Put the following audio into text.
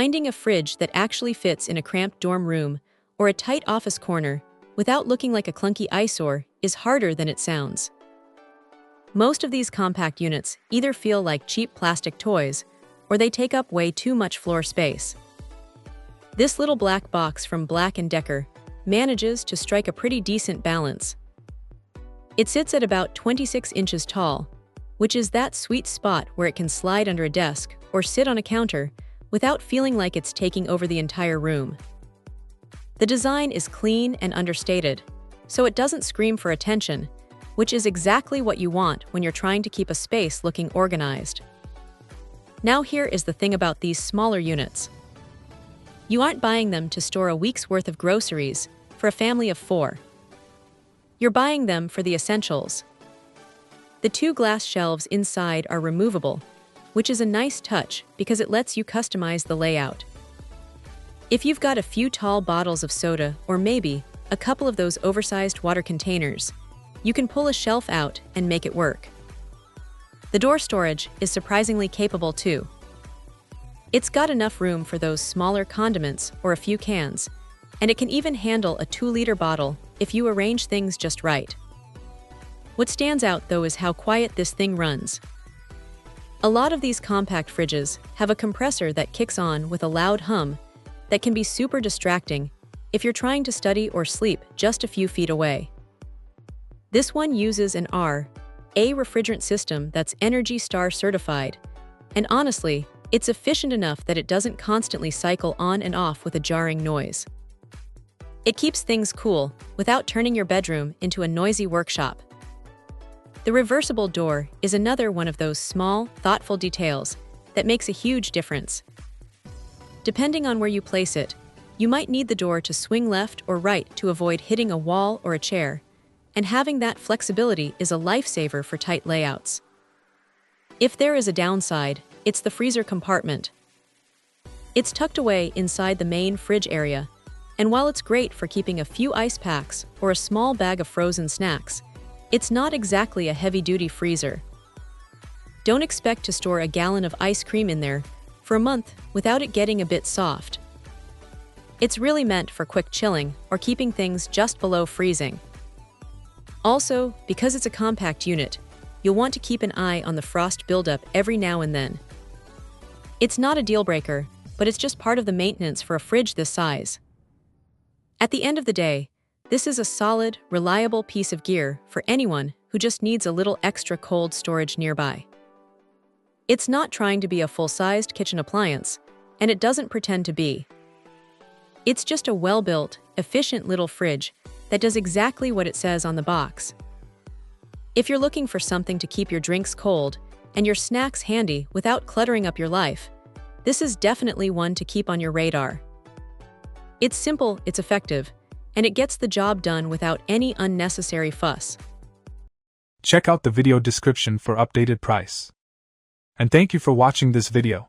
Finding a fridge that actually fits in a cramped dorm room or a tight office corner without looking like a clunky eyesore is harder than it sounds. Most of these compact units either feel like cheap plastic toys or they take up way too much floor space. This little black box from Black & Decker manages to strike a pretty decent balance. It sits at about 26 inches tall, which is that sweet spot where it can slide under a desk or sit on a counter without feeling like it's taking over the entire room. The design is clean and understated, so it doesn't scream for attention, which is exactly what you want when you're trying to keep a space looking organized. Now here is the thing about these smaller units. You aren't buying them to store a week's worth of groceries for a family of 4. You're buying them for the essentials. The 2 glass shelves inside are removable, which is a nice touch because it lets you customize the layout. If you've got a few tall bottles of soda or maybe a couple of those oversized water containers, you can pull a shelf out and make it work. The door storage is surprisingly capable too. It's got enough room for those smaller condiments or a few cans, and it can even handle a 2-liter bottle if you arrange things just right. What stands out though is how quiet this thing runs. A lot of these compact fridges have a compressor that kicks on with a loud hum that can be super distracting if you're trying to study or sleep just a few feet away. This one uses an A refrigerant system that's Energy Star certified, and honestly, it's efficient enough that it doesn't constantly cycle on and off with a jarring noise. It keeps things cool without turning your bedroom into a noisy workshop. The reversible door is another one of those small, thoughtful details that makes a huge difference. Depending on where you place it, you might need the door to swing left or right to avoid hitting a wall or a chair, and having that flexibility is a lifesaver for tight layouts. If there is a downside, it's the freezer compartment. It's tucked away inside the main fridge area, and while it's great for keeping a few ice packs or a small bag of frozen snacks, it's not exactly a heavy-duty freezer. Don't expect to store a gallon of ice cream in there for a month without it getting a bit soft. It's really meant for quick chilling or keeping things just below freezing. Also, because it's a compact unit, you'll want to keep an eye on the frost buildup every now and then. It's not a deal breaker, but it's just part of the maintenance for a fridge this size. At the end of the day, this is a solid, reliable piece of gear for anyone who just needs a little extra cold storage nearby. It's not trying to be a full-sized kitchen appliance, and it doesn't pretend to be. It's just a well-built, efficient little fridge that does exactly what it says on the box. If you're looking for something to keep your drinks cold and your snacks handy without cluttering up your life, this is definitely one to keep on your radar. It's simple, it's effective, and it gets the job done without any unnecessary fuss. Check out the video description for updated price. And thank you for watching this video.